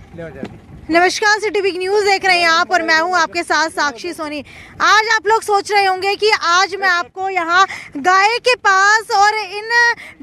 नमस्कार, city big news देख रहे हैं आप और मैं हूं आपके साथ साक्षी सोनी। आज आप लोग सोच रहे होंगे कि आज मैं आपको यहां गाय के पास और इन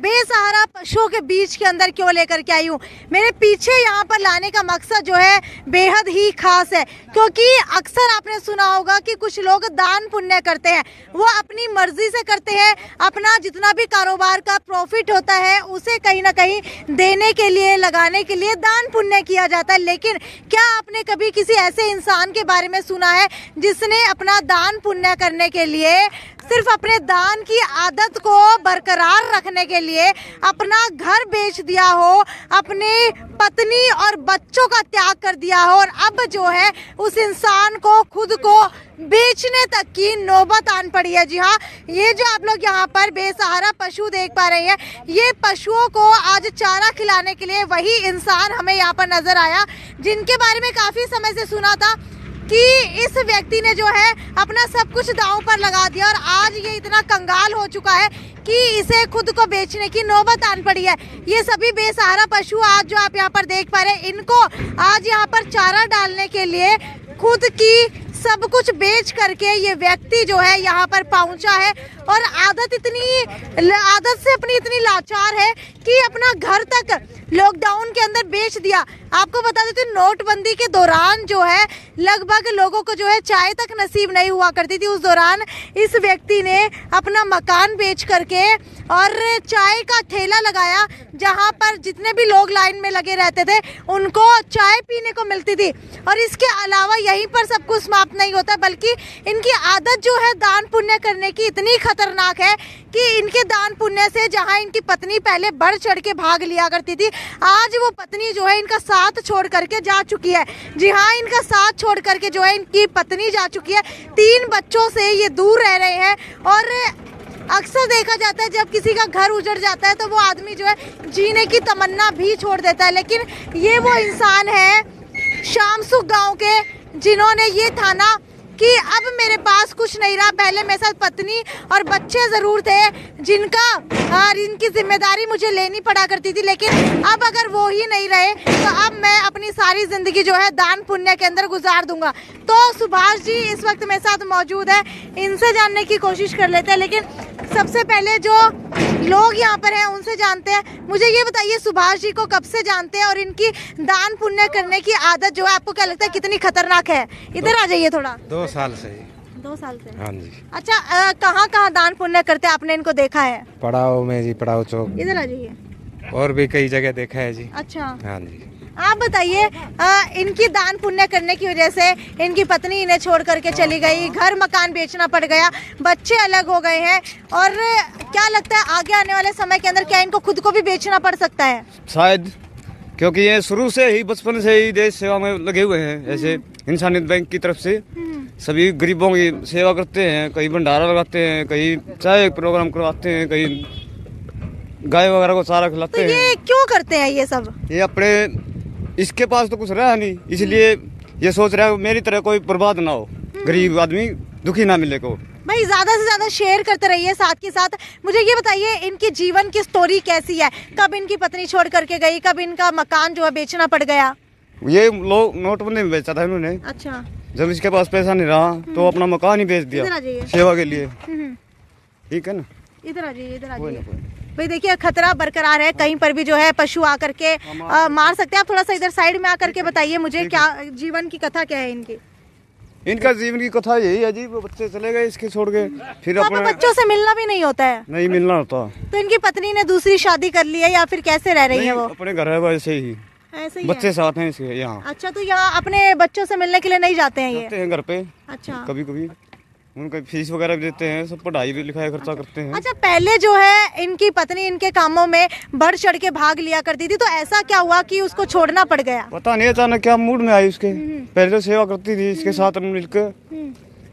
बेसहारा पशुओं के बीच के अंदर क्यों लेकर के आई हूं। मेरे पीछे यहां पर लाने का मकसद जो है बेहद ही खास है, क्योंकि अक्सर आपने सुना होगा कि कुछ लोग दान पुण्य करते हैं, वो अपनी मर्जी से करते हैं, अपना जितना भी कारोबार का प्रॉफिट होता है उसे कहीं ना कहीं देने के लिए, लगाने के लिए दान पुण्य किया जाता है। लेकिन क्या आपने कभी किसी ऐसे इंसान के बारे में सुना है जिसने अपना दान पुण्य करने के लिए, सिर्फ अपने दान की आदत को बरकरार रखने के लिए अपना घर बेच दिया हो, अपनी पत्नी और बच्चों का त्याग कर दिया हो और अब जो है उस इंसान को खुद को बेचने तक की नौबत आन पड़ी है। जी हाँ, ये जो आप लोग यहाँ पर बेसहारा पशु देख पा रहे हैं, ये पशुओं को आज चारा खिलाने के लिए वही इंसान हमें यहाँ पर नजर आया जिनके बारे में काफी समय से सुना था कि इस व्यक्ति ने जो है अपना सब कुछ दांव पर लगा दिया और आज ये इतना कंगाल हो चुका है कि इसे खुद को बेचने की नौबत आन पड़ी है। ये सभी बेसहारा पशु आज जो आप यहाँ पर देख पा रहे हैं, इनको आज यहाँ पर चारा डालने के लिए खुद की सब कुछ बेच करके ये व्यक्ति जो है यहाँ पर पहुंचा है और आदत से अपनी इतनी लाचार है कि अपना घर तक लॉकडाउन के अंदर बेच दिया। आपको बता देते, नोटबंदी के दौरान जो है लगभग लोगों को जो है चाय तक नसीब नहीं हुआ करती थी। उस दौरान इस व्यक्ति ने अपना मकान बेच करके और चाय का ठेला लगाया, जहां पर जितने भी लोग लाइन में लगे रहते थे उनको चाय पीने को मिलती थी। और इसके अलावा यहीं पर सब कुछ समाप्त नहीं होता, बल्कि इनकी आदत जो है दान पुण्य करने की इतनी खतरनाक है कि इनके दान पुण्य से जहां इनकी पत्नी पहले बढ़ चढ़ के भाग लिया करती थी, आज वो पत्नी जो है इनका साथ छोड़ करके जा चुकी है। जी हाँ, इनका साथ छोड़ करके जो है इनकी पत्नी जा चुकी है। 3 बच्चों से ये दूर रह रहे हैं और अक्सर देखा जाता है जब किसी का घर उजड़ जाता है तो वो आदमी जो है जीने की तमन्ना भी छोड़ देता है। लेकिन ये वो इंसान है शामसुख गांव के, जिन्होंने ये ठाना कि अब मेरे पास कुछ नहीं रहा। पहले मेरे साथ पत्नी और बच्चे ज़रूर थे जिनकी जिम्मेदारी मुझे लेनी पड़ा करती थी, लेकिन अब अगर वो ही नहीं रहे तो अब मैं अपनी सारी ज़िंदगी जो है दान पुण्य के अंदर गुजार दूंगा। तो सुभाष जी इस वक्त मेरे साथ मौजूद है, इनसे जानने की कोशिश कर लेते हैं। लेकिन सबसे पहले जो लोग यहाँ पर हैं उनसे जानते हैं। मुझे ये बताइए, सुभाष जी को कब से जानते हैं और इनकी दान पुण्य करने की आदत जो है आपको क्या लगता है कितनी खतरनाक है? इधर आ जाइए थोड़ा। 2 साल से। 2 साल से? हाँ जी। अच्छा, कहाँ कहाँ दान पुण्य करते हैं आपने इनको देखा है? पड़ाव में जी, पड़ाव चौक। इधर आ जाइए। और भी कई जगह देखा है जी। अच्छा, हाँ जी। आप बताइए, इनकी दान पुण्य करने की वजह से इनकी पत्नी इन्हें छोड़ करके चली गई, घर मकान बेचना पड़ गया, बच्चे अलग हो गए हैं और क्या लगता है आगे आने वाले समय के अंदर क्या इनको खुद को भी बेचना पड़ सकता है? शायद, क्योंकि ये शुरू से ही, बचपन से ही देश सेवा में लगे हुए हैं। ऐसे इंसानियत बैंक की तरफ से सभी गरीबों की सेवा करते हैं, कहीं भंडारा लगाते हैं, कहीं चाय प्रोग्राम करवाते हैं, कहीं गाय वगैरह को चारा खिलाते हैं। तो ये क्यों करते हैं ये सब? ये अपने, इसके पास तो कुछ रहा नहीं, इसलिए ये सोच रहा है मेरी तरह कोई बर्बाद ना हो, गरीब आदमी दुखी ना मिले को। भाई ज्यादा से ज्यादा शेयर करते रहिए साथ के साथ। मुझे ये बताइए, इनकी जीवन की स्टोरी कैसी है? कब इनकी पत्नी छोड़ करके गई, कब इनका मकान जो है बेचना पड़ गया? ये लोग नोटबंदी में बेचा था इन्होंने। अच्छा, जब इसके पास पैसा नहीं रहा तो अपना मकान ही बेच दिया सेवा के लिए। ठीक है ना? इधर आ जाइए, इधर आ जाइए। भाई देखिए, खतरा बरकरार है, कहीं पर भी जो है पशु आकर के मार सकते हैं। आप थोड़ा सा इधर साइड में आकर के बताइए मुझे, क्या जीवन की कथा क्या है इनकी? इनका जीवन की कथा यही है जी, वो बच्चे चले गए इसके छोड़ के, फिर अपने बच्चों से मिलना भी नहीं होता है? नहीं मिलना होता। तो इनकी पत्नी ने दूसरी शादी कर ली है या फिर कैसे रह रही है वो? अपने घर है वैसे ही, ऐसे ही बच्चे साथ हैं इसके यहाँ। अच्छा, तो यहाँ अपने बच्चों से मिलने के लिए नहीं जाते हैं ये? जाते हैं घर पे। अच्छा, कभी कभी उनका फीस वगैरह भी देते हैं, सब पढ़ाई भी लिखाई खर्चा करते हैं। अच्छा, पहले जो है इनकी पत्नी इनके कामों में बढ़ चढ़ के भाग लिया करती थी, तो ऐसा क्या हुआ कि उसको छोड़ना पड़ गया? पता नहीं, अचानक क्या मूड में आई उसके। पहले तो सेवा करती थी इसके साथ मिलकर।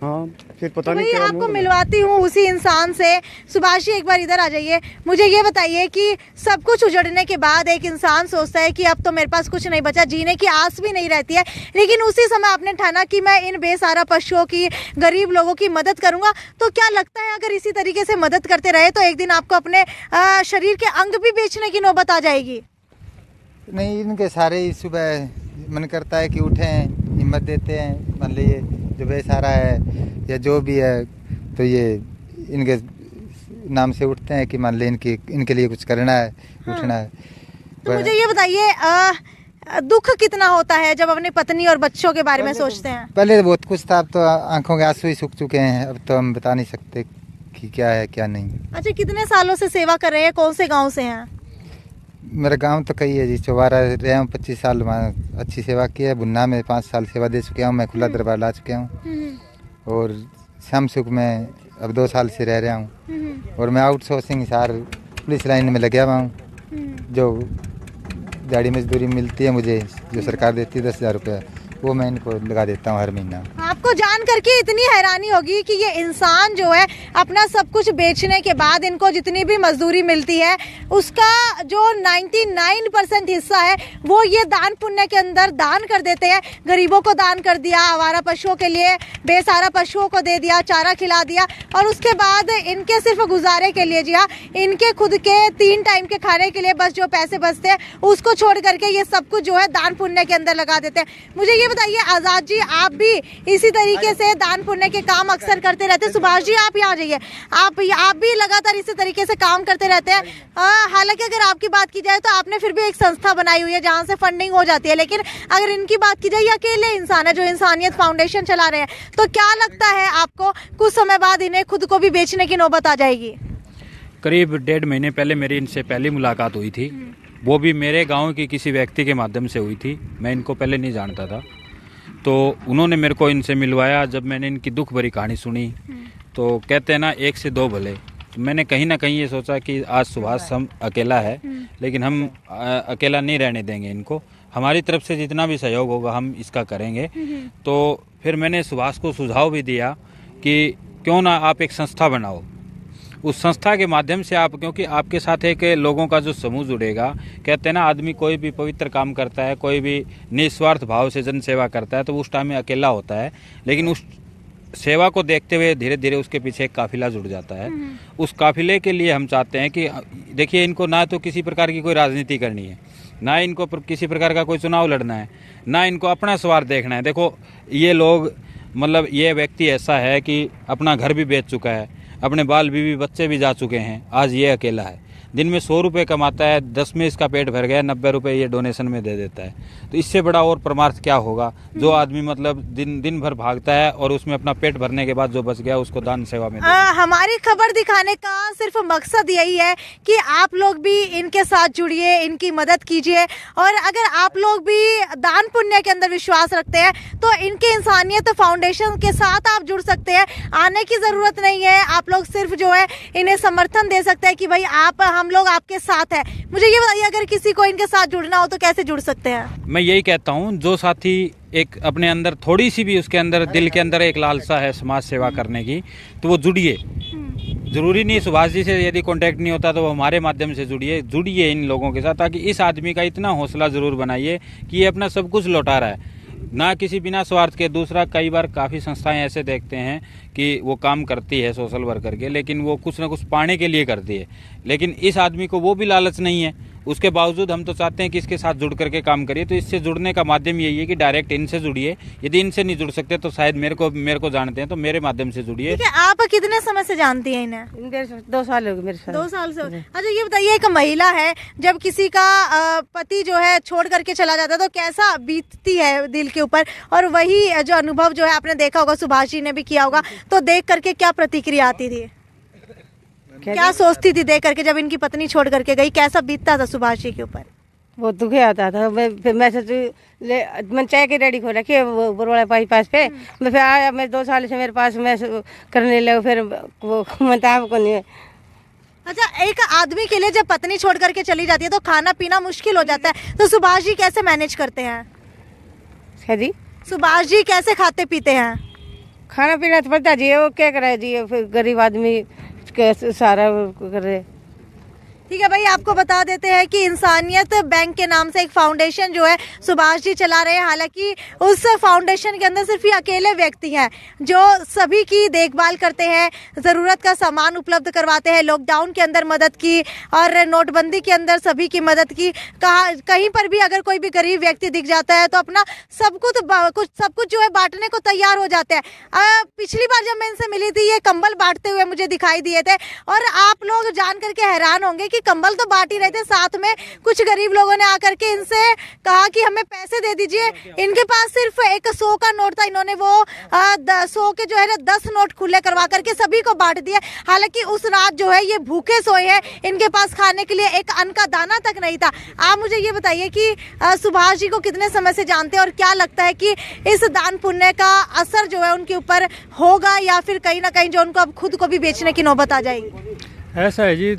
हाँ, फिर पता नहीं क्या। आपको मिलवाती हूँ उसी इंसान से। सुभाष जी एक बार इधर आ जाइए। मुझे ये बताइए कि सब कुछ उजड़ने के बाद एक इंसान सोचता है कि अब तो मेरे पास कुछ नहीं बचा, जीने की आस भी नहीं रहती है, लेकिन उसी समय आपने ठाना कि मैं इन बेसहारा पशुओं की, गरीब लोगों की मदद करूंगा। तो क्या लगता है अगर इसी तरीके से मदद करते रहे तो एक दिन आपको अपने शरीर के अंग भी बेचने की नौबत आ जाएगी? नहीं, इनके सारे सुबह मन करता है कि उठें, हिम्मत देते हैं। मान लीजिए जो बेसहारा है या जो भी है, तो ये इनके नाम से उठते हैं कि मान लीजिए इनके लिए कुछ करना है, उठना है। तो मुझे ये बताइए दुख कितना होता है जब अपनी पत्नी और बच्चों के बारे में सोचते हैं? पहले तो बहुत कुछ था, अब तो आंखों के आंसू ही सूख चुके हैं। अब तो हम बता नहीं सकते कि क्या है क्या नहीं। अच्छा, कितने सालों से सेवा कर रहे हैं? कौन से गांव से हैं? मेरा गांव तो कई है जी, चौबारा रहा हूँ, 25 साल वहाँ अच्छी सेवा की है। बुन्ना में 5 साल सेवा दे चुके हूँ, मैं खुला दरबार ला चुके हूँ। और श्याम सुख में अब 2 साल से रह रहा हूँ। और मैं आउटसोर्सिंग हिसार पुलिस लाइन में लगा हुआ हूँ। जो दिहाड़ी मजदूरी मिलती है मुझे, जो सरकार देती है 10,000 रुपये, वो मैं इनको लगा देता हूँ हर महीना। आपको जान करके इतनी हैरानी होगी कि ये इंसान जो है अपना सब कुछ बेचने के बाद इनको जितनी भी मजदूरी मिलती है उसका जो 99% हिस्सा है वो ये दान पुण्य के अंदर दान कर देते हैं। गरीबों को दान कर दिया, आवारा पशुओं के लिए बेसहारा पशुओं को दे दिया, चारा खिला दिया, और उसके बाद इनके सिर्फ गुजारे के लिए, जी हाँ, इनके खुद के 3 टाइम के खाने के लिए बस जो पैसे बचते हैं उसको छोड़ करके ये सब कुछ जो है दान पुण्य के अंदर लगा देते हैं। मुझे ये बताइए आजाद जी, आप भी इसी तरीके से दान पुण्य के काम अक्सर करते रहते हैं? सुभाष जी आप यहाँ जाइए, आप भी लगातार इसी तरीके से काम करते रहते हैं। हालांकि अगर आपकी बात की जाए तो आपने फिर भी एक संस्था बनाई हुई है जहाँ से फंडिंग हो जाती है, लेकिन अगर इनकी बात की जाए, ये अकेले इंसान है जो इंसानियत फाउंडेशन चला रहे हैं, तो क्या लगता है आपको कुछ समय बाद इन्हें खुद को भी बेचने की नौबत आ जाएगी? करीब 1.5 महीने पहले मेरी इनसे पहली मुलाकात हुई थी। वो भी मेरे गांव के किसी व्यक्ति के माध्यम से हुई थी। मैं इनको पहले नहीं जानता था, तो उन्होंने मेरे को इनसे मिलवाया। जब मैंने इनकी दुख भरी कहानी सुनी तो कहते हैं ना, 1 से 2 भले, तो मैंने कहीं ना कहीं ये सोचा कि आज सुभाष हम अकेला है, लेकिन हम अकेला नहीं रहने देंगे इनको। हमारी तरफ से जितना भी सहयोग होगा हम इसका करेंगे। तो फिर मैंने सुभाष को सुझाव भी दिया कि क्यों ना आप एक संस्था बनाओ। उस संस्था के माध्यम से आप, क्योंकि आपके साथ एक लोगों का जो समूह जुड़ेगा, कहते हैं ना, आदमी कोई भी पवित्र काम करता है, कोई भी निस्वार्थ भाव से जन सेवा करता है, तो उस टाइम में अकेला होता है, लेकिन उस सेवा को देखते हुए धीरे धीरे उसके पीछे एक काफिला जुड़ जाता है। उस काफिले के लिए हम चाहते हैं कि देखिए, इनको ना तो किसी प्रकार की कोई राजनीति करनी है, ना इनको किसी प्रकार का कोई चुनाव लड़ना है, ना इनको अपना स्वार्थ देखना है। देखो, ये लोग, मतलब ये व्यक्ति ऐसा है कि अपना घर भी बेच चुका है, अपने बाल बीवी बच्चे भी जा चुके हैं, आज ये अकेला है। दिन में 100 रुपये कमाता है, 10 में इसका पेट भर गया, 90 रुपये ये डोनेशन में दे देता है। तो इससे बड़ा और परमार्थ क्या होगा? जो आदमी मतलब दिन भर भागता है और उसमें अपना पेट भरने के बाद जो बच गया उसको दान सेवा में हमारी खबर दिखाने का सिर्फ मकसद यही है कि आप लोग भी इनके साथ जुड़िए, इनकी मदद कीजिए। और अगर आप लोग भी दान पुण्य के अंदर विश्वास रखते हैं तो इनके इंसानियत फाउंडेशन के साथ आप जुड़ सकते हैं। आने की ज़रूरत नहीं है, आप लोग सिर्फ जो है इन्हें समर्थन दे सकते हैं कि भाई आप, हम लोग आपके साथ हैं। मुझे ये बताइए, अगर किसी को इनके साथ जुड़ना हो तो कैसे जुड़ सकते हैं? मैं यही कहता हूँ, जो साथी एक अपने अंदर थोड़ी सी भी उसके अंदर दिल के अंदर एक लालसा है समाज सेवा करने की, तो वो जुड़िए। जरूरी नहीं सुभाष जी से यदि कांटेक्ट नहीं होता तो वो हमारे माध्यम से जुड़िए इन लोगों के साथ, ताकि इस आदमी का इतना हौसला जरूर बनाइए कि ये अपना सब कुछ लौटा रहा है, ना किसी बिना स्वार्थ के। दूसरा, कई बार काफ़ी संस्थाएं ऐसे देखते हैं कि वो काम करती है सोशल वर्कर के, लेकिन वो कुछ ना कुछ पाने के लिए करती है, लेकिन इस आदमी को वो भी लालच नहीं है। उसके बावजूद हम तो चाहते हैं कि इसके साथ जुड़ करके काम करिए। तो इससे जुड़ने का माध्यम यही है कि डायरेक्ट इनसे जुड़िए। यदि इनसे नहीं जुड़ सकते तो शायद मेरे को जानते हैं तो मेरे माध्यम से जुड़िए। आप कितने समय से जानती हैं इन्हें? 2 साल हो गए मेरे साथ। 2 साल से। अच्छा, ये बताइए, एक महिला है, जब किसी का पति जो है छोड़ करके चला जाता है तो कैसा बीतती है दिल के ऊपर? और वही जो अनुभव जो है आपने देखा होगा, सुभाष जी ने भी किया होगा, तो देख करके क्या प्रतिक्रिया आती थी, क्या सोचती थी देख करके? जब इनकी पत्नी छोड़ करके गई, कैसा बीतता था सुभाष जी के ऊपर? बहुत दुख आता था। फिर मैं मैं चाय की रेडी खो रखी है वो बरवाड़ा पास पे। मैं फिर आया, मैं 2 साल से मेरे पास मैं करने लगा, फिर वो मतलब को नहीं है। अच्छा, एक आदमी के लिए जब पत्नी छोड़ करके चली जाती है तो खाना पीना मुश्किल हो जाता है, तो सुभाष जी कैसे मैनेज करते हैं? जी, सुभाष जी कैसे खाते पीते हैं? खाना पीना तो पड़ता जी, वो क्या कराए जी, फिर गरीब आदमी सारा कर रहे। ठीक है भाई, आपको बता देते हैं कि इंसानियत बैंक के नाम से एक फाउंडेशन जो है सुभाष जी चला रहे हैं। हालांकि उस फाउंडेशन के अंदर सिर्फ ये अकेले व्यक्ति हैं जो सभी की देखभाल करते हैं, ज़रूरत का सामान उपलब्ध करवाते हैं। लॉकडाउन के अंदर मदद की और नोटबंदी के अंदर सभी की मदद की। कहीं पर भी अगर कोई भी गरीब व्यक्ति दिख जाता है तो अपना सब कुछ जो है बांटने को तैयार हो जाते हैं। पिछली बार जब मैं इनसे मिली थी ये कंबल बांटते हुए मुझे दिखाई दिए थे और आप लोग जान करके हैरान होंगे कि कंबल तो बांट ही रहे थे, साथ में कुछ गरीब लोगों ने आकर के इनसे कहा कि हमें पैसे दे दीजिए। इनके पास सिर्फ एक 100 का नोट था, इन्होंने वो 100 के जो है ना 10 नोट खुले करवा करके सभी को बांट दिया। हालांकि उस रात जो है ये भूखे सोए हैं, इनके पास खाने के लिए एक अन्न का दाना तक नहीं था। आप मुझे ये बताइए कि सुभाष जी को कितने समय से जानते हैं और क्या लगता है कि इस दान पुण्य का असर जो है उनके ऊपर होगा या फिर कहीं ना कहीं जो उनको अब खुद को भी बेचने की नौबत आ जाएगी? ऐसा है जी,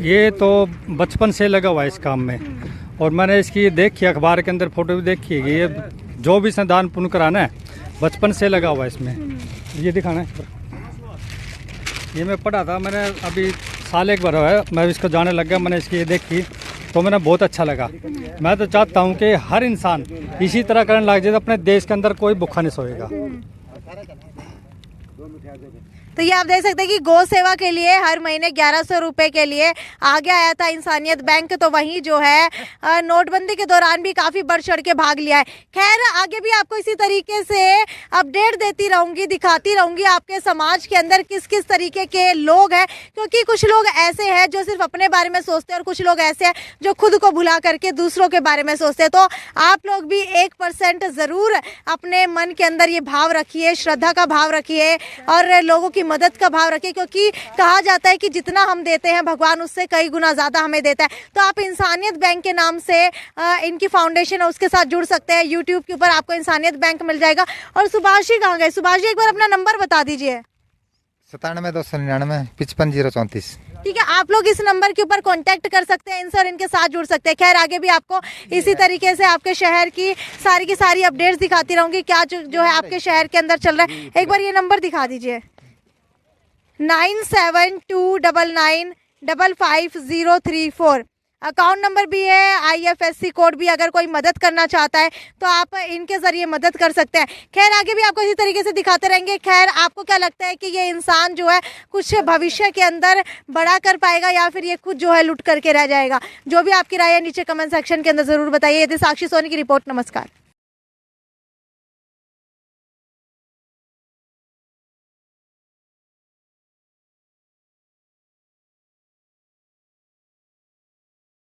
ये तो बचपन से लगा हुआ है इस काम में और मैंने इसकी देखी, अखबार के अंदर फोटो भी देखी है। ये जो भी इसने दान पुण्य कराना है बचपन से लगा हुआ है इसमें। ये दिखाना है, ये मैं पढ़ा था, मैंने अभी साल एक बार है मैं इसको जाने लग गया। मैंने इसकी ये देखी तो मैंने बहुत अच्छा लगा। मैं तो चाहता हूँ कि हर इंसान इसी तरह करने लग जाए, अपने देश के अंदर कोई भूखा नहीं सोएगा। तो ये आप देख सकते हैं कि गौ सेवा के लिए हर महीने 1100 रुपए के लिए आगे आया था इंसानियत बैंक। तो वहीं जो है नोटबंदी के दौरान भी काफ़ी बढ़ चढ़ के भाग लिया है। खैर आगे भी आपको इसी तरीके से अपडेट देती रहूँगी, दिखाती रहूँगी आपके समाज के अंदर किस किस तरीके के लोग हैं, क्योंकि कुछ लोग ऐसे हैं जो सिर्फ अपने बारे में सोचते हैं और कुछ लोग ऐसे हैं जो खुद को भुला करके दूसरों के बारे में सोचते हैं। तो आप लोग भी 1% ज़रूर अपने मन के अंदर ये भाव रखिए, श्रद्धा का भाव रखिए और लोगों की मदद का भाव रखिए, क्योंकि कहा जाता है कि जितना हम देते हैं भगवान उससे कई गुना ज़्यादा हमें देता है। तो आप इंसानियत बैंक के नाम से इनकी फाउंडेशन है उसके साथ जुड़ सकते हैं। यूट्यूब के ऊपर आपको इंसानियत बैंक मिल जाएगा। और सुभाष जी कहाँ गए? सुभाष जी एक बार अपना नंबर बता दीजिए। 97 299 55 034। ठीक है, आप लोग इस नंबर के ऊपर कांटेक्ट कर सकते हैं इनसे और इनके साथ जुड़ सकते हैं। खैर आगे भी आपको इसी तरीके से आपके शहर की सारी अपडेट्स दिखाती रहूंगी, क्या जो है आपके शहर के अंदर चल रहा है। एक बार ये नंबर दिखा दीजिए, 9729955034। अकाउंट नंबर भी है, IFSC कोड भी। अगर कोई मदद करना चाहता है तो आप इनके ज़रिए मदद कर सकते हैं। खैर आगे भी आपको इसी तरीके से दिखाते रहेंगे। खैर आपको क्या लगता है कि ये इंसान जो है कुछ भविष्य के अंदर बड़ा कर पाएगा या फिर ये खुद जो है लुट करके रह जाएगा? जो भी आपकी राय है नीचे कमेंट सेक्शन के अंदर ज़रूर बताइए। ये थी साक्षी सोनी की रिपोर्ट। नमस्कार।